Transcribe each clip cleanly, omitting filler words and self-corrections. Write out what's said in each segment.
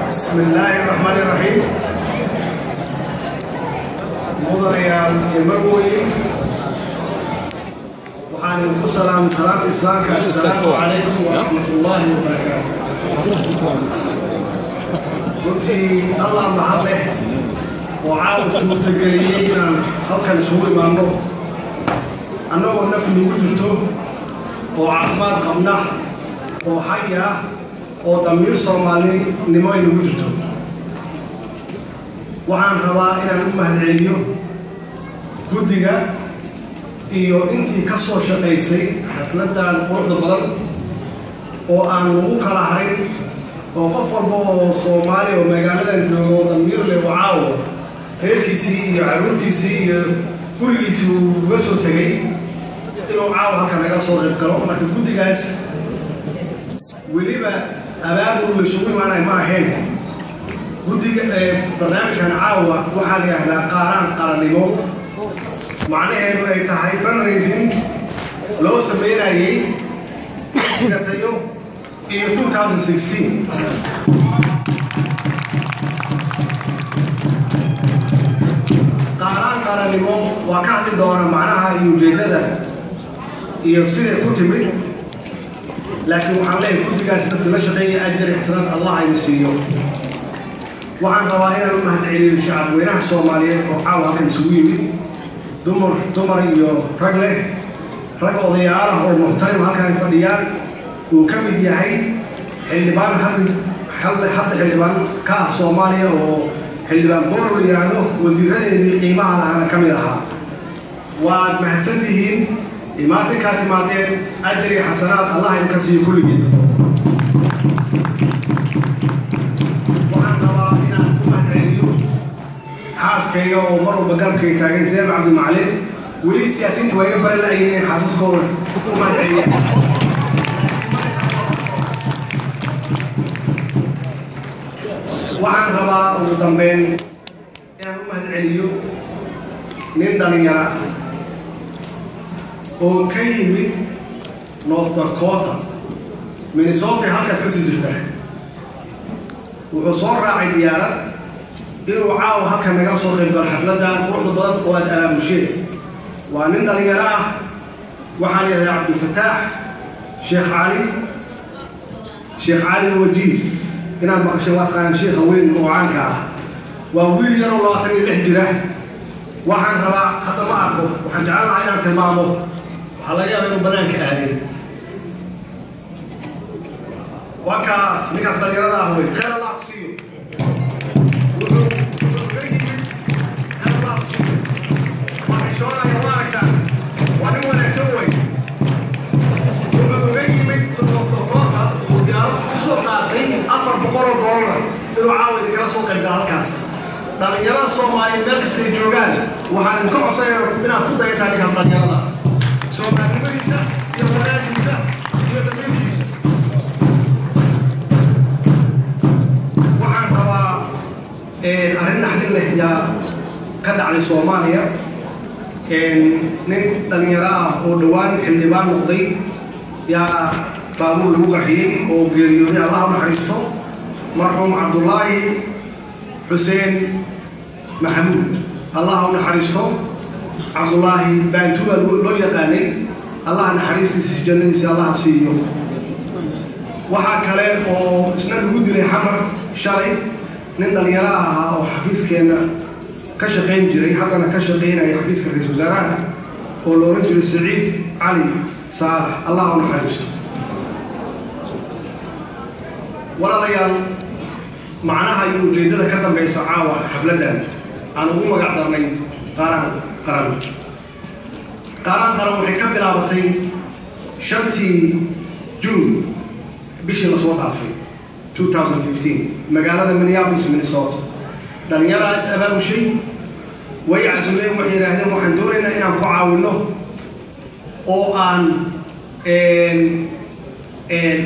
بسم الله الرحمن الرحيم. مدريال المروي وحان السلام صلاة الإسلام السلام عليكم ورحمة الله وبركاته. قلت الله محله وعاوز متقليين هل كان سوء مامو أنه نفل وجدته وعظمات قمنا وحيا وضمير صومالي نموين وجدته وعن رواء إلى الأمة العليو قدقة إيو إنتي كسو شقيسي حفلتا القروح البلد وأن وقع الحرين وقفر بو صومالي ومقالة انتو ضمير لي وعاو هيركيسي عروتيسي كوريسي وغسو تغي إنو عاو هكا نقا صور الكلام لكن قدقة وليبا أبابه لسوقي معنا معهن برنامج كان عاوة وحالي أهلا قارن لمو معناه إنه يتحي فنريزين لو سمينا إيه كتيو إيه 2016 قارن لمو وكاد الدورة معناها يوجد يصير كتبه لكن وحنا كنت قاعد في المشقية أجري حسنات الله يسيره وعن روائنا الأمة العليا الشعب وينها الصومالية وعاوها كان سويمي دمر رجله رجل ضياره والمحترم هكذا الفريان وكم يهي حلبان حتى حلبان كاه صوماليا وحلبان بورو يرانو وزيران قيمة على كاملها ومحسنتهم إماتي كاتماتين أجري حسنات الله يكسي كل جد وعن روائنا أمة العليو حاس كيو ومروا بقرب كي تاقين زي عبد المعلم ولي سياسين تويقب بلا أيين حاسس كون أمة العليو وعن روائنا وضمبين أمة العليو نندل يرى oo ka yimid North Dakota Minnesota halkaas ka sii jirta wuxuu soo raacay diyaarad inuu caaw halka naga soo qayb galo xafladda quruxda badan oo aad alaamusheen waa nin dhalinyaro ah waxaan yahay Abdul Fattah Sheikh Ali Wajiis inaan maqashay waa qaan sheekh weyn oo caanka ah waa wiil yar oo 26 jira waxaan rabaa hadda ma arko waxaan jecelahay inaan tilmaamo على يا من بنانك أهلي وكاس نكاس دليل هذا هو خير الله بسيو خير الله بسيو ما حشونا يوارك ونمو نسوي وبقي من سلطة وديار سلطة أفر بقرة دولار إنه عاود كلا سوق الدالكاس دليل الصومالي مركز الجوجال وحنكم عصير بنا كودا يتاني كاس دليل هذا Soalnya bisa, dia boleh bisa, dia tapi bisa. Waxaan rabaa arrin naxdin leh yaa ka dhacday Soomaaliya nin dhalinyaro ah oo dhawaan xildhibaan noqday yaa baabuur lagu qarxiyay oo geeriyooday Allah u naxariisto marxuum Cabdullaahi Xuseen Maxamuud Allah u naxariisto عبد الله بانتوه لو يقاني الله نحريستي جنني سي الله سيو waxa kale oo isna lagu dilay xamar shalay nin dhalinyaro ah oo xafiiskeena ka shaqeyn jiray hadana ka shaqeynaya xafiiska ra'iisul wasaaraha oo loo rajul Saciid Ali Saalax Allah u naxariisto walaalayaal macnaha iyo ujeedada ka dambaysa caawa xafladan aan ugu magac darnay قرن waxay ka bilaabatay 5 June bishii la soo dhaafay 2015 magaalada Minneapolis Minnesota dhalinyaro is abaabushay way casumeen waxay yiraahdeen waxaan doonaynaa inaan ku caawino oo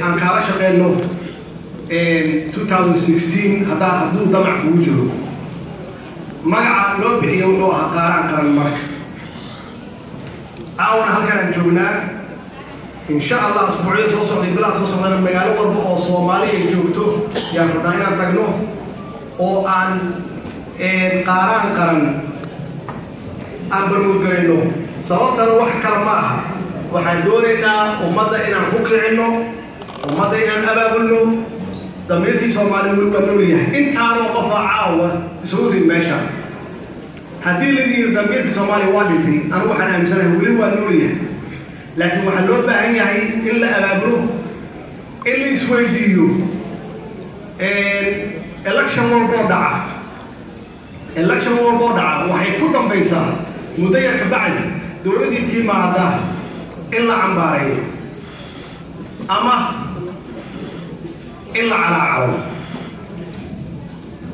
aan kala shaqeyno 2016 hadduu damac kugu jiro magaca loo bixiyo wuxuu ahaa qaran marka aawna halkan aan joognaa إن شاء الله أسبوعين توصل البلاد توصل لنا مجال وربع أو صومالي يجوكتو يعني رداينا تجنو أو عن قرن أمبرمود قرينو سواء ترى واحد كلامها واحد دورنا ومضى إن حكي عنه ومضى إن أبابله ضميرتي صومالي والبنورية أنت أنا وقف عاوة سوتي المشا هذه الذي ضميرتي صومالي والدتي أنا واحد أمثله ولي والبنورية لكن واحد لو بعين هاي إلا أبابله إلا يسويديو election وردعة election وردعة وحيكون ضمبيسا مدير كبعد دولتي تيم عدا إلا عمباري أما إلا على عون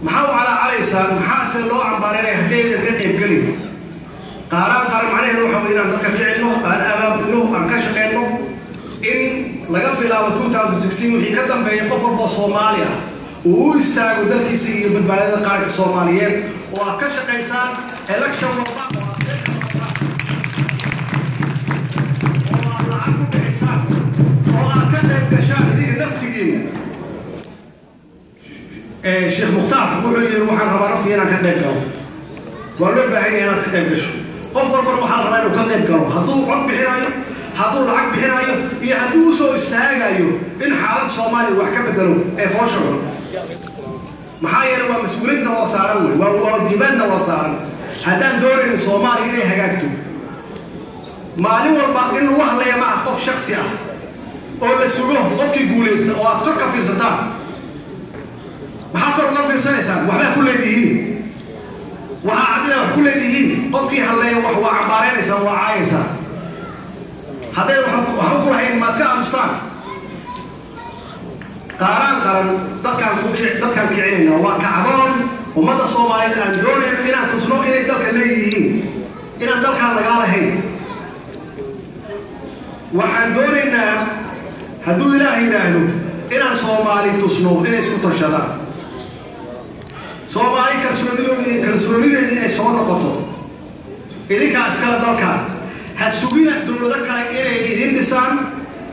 محاو على إنسان محاسن لو عمباري يهدي الكتب قليل قارن عليه روح وإن عندك كعنه الأباب له أنكشف عنه إن لقب إلى 2016 وحي كدم في قفر بصوماليا وهو يستاغ ودلكي سي بدبالة القارة الصوماليين وكشف إنسان election وضع وعلى بحساب وكتب كشاهدين نفتقين الشيخ مختار وحي يروح عن ربنا فينا كدبه ولو بهي أنا كدبه قفر بروح على ربنا وكدبه هدو عد بحنايو هدو العق بحنايو يهدو سو استاغايو إن حالة صومالي وحكا بدلو فوشر محايا هو مسؤوليتنا وصارنا وواجباتنا وصارنا هذا دور الصومالي إليه هجاكتو مالي والباقي إنه وهلا يا مع قف شخصي أو لسوقه قف كيقوليس أو أتكرك في الزتان محاكر قف في السنة وحنا كل يديه وعدنا كل يديه قف كي هلا وهو عبارين يسوى عايسة هذا وحنا كل هاي ماسكة أمستان قارن dadkan kicinayna waa kacdoon umada Soomaaliyeed aan doonayno inaan tusno inay dalka leeyihiin inaan dalkan laga lahayn waxaan doonaynaa hadduu Ilaahay yiraahdo inaan Soomaali tusno inay isku tashadaan Soomaali kalsoonidooda inay soo noqoto idinka askara dalka ha sugina dowlado kale inay idin dhisaan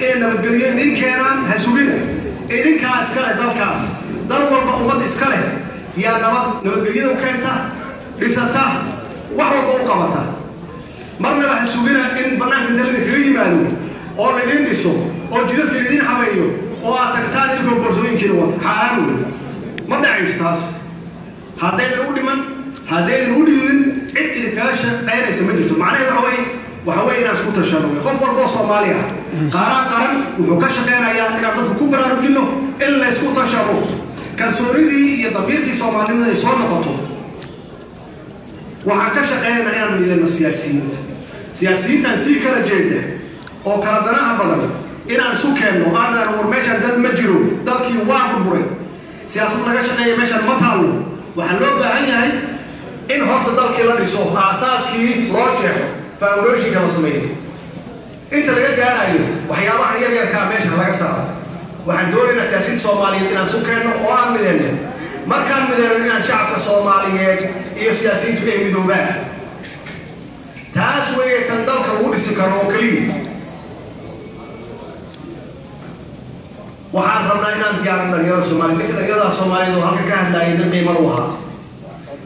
ee nabadgelyo idin keenaan ha sugina إذا كاسكال دالكاس دال والبا أمد إسكاله يا نبض وكانتا لساتا وحوى قوقبتا مرنا بحسوبنا إن بناك الدلد كريم مالو أو لدين لسو أو جدد كريدين حبايو أو أتكتان يلقوا برزوين كيلوات حالو مرنا عيش تاس هذين الأولي من هذين الأولي من إذا كاشا أين يسمجلتو معناه وحوي ناس كتشانو قفر بو صوماليا قرن وحكا شقينايا إن dadku ku baraarujino in la isku tashado kalsoonidii iyo dabiirkii Soomaalida ay soo noqoto waxa ka shaqeynaa inaan midayno siyaasiyiinta si kala jeeda oo kala danaha badan inaan isu keenno aan war meeshan dad ma jiro dalkii waa burburay siyaasad laga shaqeeyo meeshan ma taalo waxa loo baahan yahay in horta dalkii la dhiso aasaaskii loo jeexo foundation kala sameeyo inta laga gaarayo waxyaabaha yaryar ka meesha laga saaro waxaan doonaynaa siyaasiyiinta Soomaaliyeed inaan soo keenno oo aan midayno markaan midayno inaan shacabka Soomaaliyeed iyo siyaasiyiintu ay midoobaan taas way tan dalka ugu dhisi karo oo kaliya waxaan rabnaa inaan diyaarino dhalinyarada Soomaaliyeed oo halka ka hadlaayay qiimo lahaa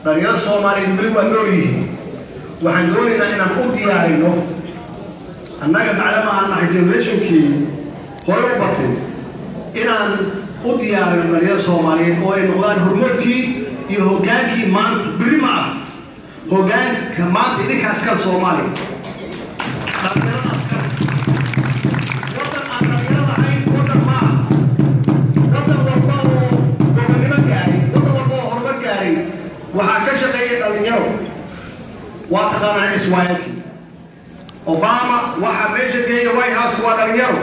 dhalinyarada Soomaaliyeed weli waa noolyihiin waxaan doonaynaa inaan u diyaarino annaga macluumaad aan nahay generationkii hore u batay inaan u diyaarino dhalinyarada Soomaaliyeed oo ay noqdaan hormoodkii iyo hoggaankii maanta biri ma ah hoggaanka maanta idinka askar Soomaali dhalinyarada askar wadan aan dhalinyarada ahayn wadan ma ah wadan walba oo gobonimo gaaray wadan walba oo horumar gaaray waxaa ka shaqeeya dhalinyaro waa taqaanaa Israa'iilki Obama waxa meesha geeyay White House waa dhalinyaro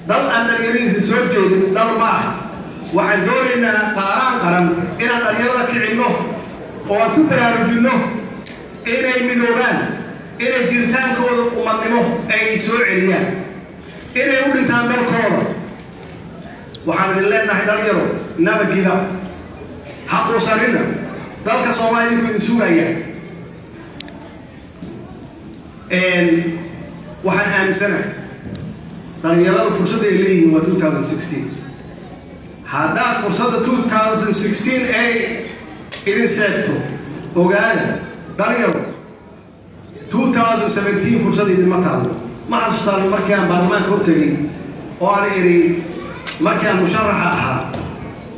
dal aan dhalinyaradiisa soo jeedin dal ma ah waxaan doonaynaa qaran inaan dhalinyarada kicino oo aan ku baraarujino inay midoobaan inay jiritaankooda umadnimo ay soo celiyaan inay u dhintaan dalkooda waxaan idin leenahay dhalinyaro nabadgiba xaquusanina dalka Soomaaliya idin sugaya waxaan aaminsanahay dhalinyarada fursadda ay leeyihiin waa 2016 haddaad fursadda 2016 ay idin seegto ogaada dhalinyaro 2017 fursad idinma taalo ma xasuustaan markii aan baarlamaanka hortegay oo aan iri markii aan musharaxa ahaa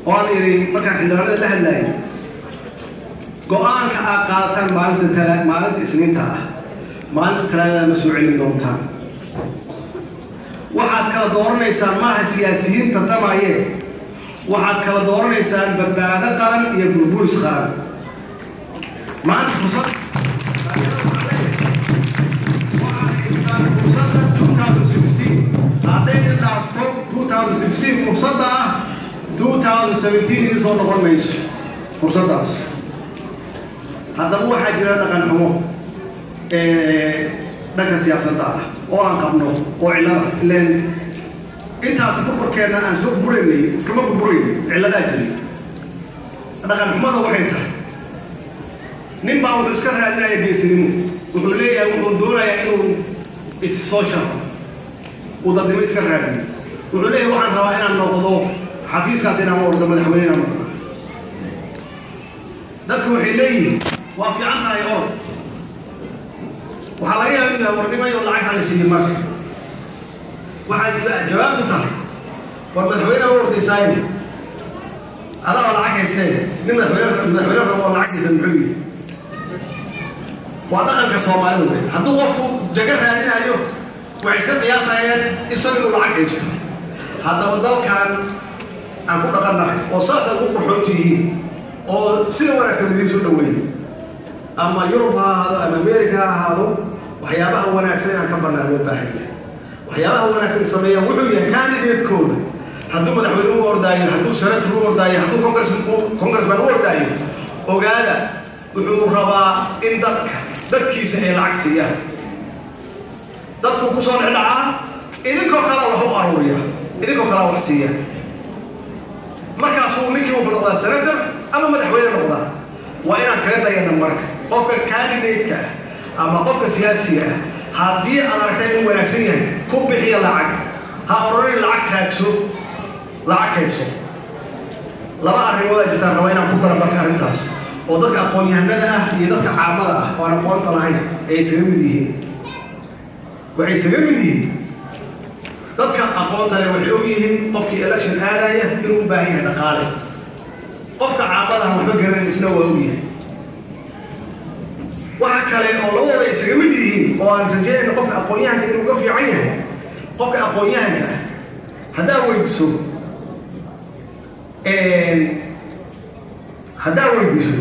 oo aan iri markaan xildhibaanada la hadlayay go-aanka aad qaadataan maalinta isniinta ah maalinta talaadada ma soo celin doontaan waxaad kala dooranaysaan maaha siyaasiyiin tartamayeen waxaad kala dooranaysaan badbaado qaran iyo burburis qaran maanta fursad fursadda 2016 hadday dhaafto 2016 fursadda ah 2017 idin soo noqon mayso fursaddaas haddaba waxaa jira dhaqan xumo dhanka siyaasadda ah oo aan qabno oo cillada ileen intaas burburkeenna aan soo buraynay iskama burburayn cilladaa jiray dhaqan xumada waxay tahay nin baa wuxuu iska raadinaya geesinimo wuxuu leeyahay wuxuu doonayaa inuu is-soo shaqo uu dadnimo iska raadiyo wuxuu leeyahay waxaan rabaa inaan noqdo xafiiskaas inaan ordo madaxweyne inaan noqdo dadku waxay leeyihiin waa fiican tahay orod waxaa laga yaabaa inuu warnimayo lacag hala siiyo marka waxaad jawaabtu tahay war madaxweyne u ordaysaayeen adaa lacag haysteen nin madaxweyne rabo oo lacagtiisa muxuu yihi waa dhaqanka soomaalida wey hadduu qofku jaga raadinayo waxay iska qiyaasayeen isaga inuu lacag haysto haddaba dalkan aan ku dhaqannahay oo saasaad u qurxoon tihiin oo sida wanaagsan idiin soo dhaweeyo ama yurub ha ahaado ama america ha ahaado waxyaabaha wanaagsan inaan ka barnaa loo baahan yahay waxyaabaha wanaagsan sameeyaan wuxuu yahay candidatekooda hadduu madaxweyne u ordaayo hadduu senator u ordaayo hadduu congressman u ordaayo ogaada wuxuu rabaa in dadkiisa ay lacag siiyaan dadku ku soo dhexdhacaa idinkoo kale wax u aruuriya idinkoo kale wax siiya markaasuu ninkii wuxuu noqdaa senator ama madaxweyne noqdaa waa inaan kaga dayana marka qofka candidate-ka ah ama qofka siyaasiga ah haddii aad aragtay inuu wanaagsan yahay ku bixiya lacag ha ororin lacag raadso lacag kayso laba arrimood ay jirtaan raba inaan ku dara marka arrintaas oo dadka aqoon-yahanada ah iyo dadka caamada ah oo aan aqoonta lahayn ay isaga mid yihiin waxay isaga mid yihiin dadka aqoonta leh waxay og yihiin qofkii election aadaya inuu u baahan yahay dhaqaale qofka caamada ah waxba garanay isna waa og yahay waxa kale oo labadooda isaga mid yihiin oo aan rajeynayno qofka aqoon-yahanka inuu ka fiican yahay qofka aqoon-yahanka ah haddaa weydiiso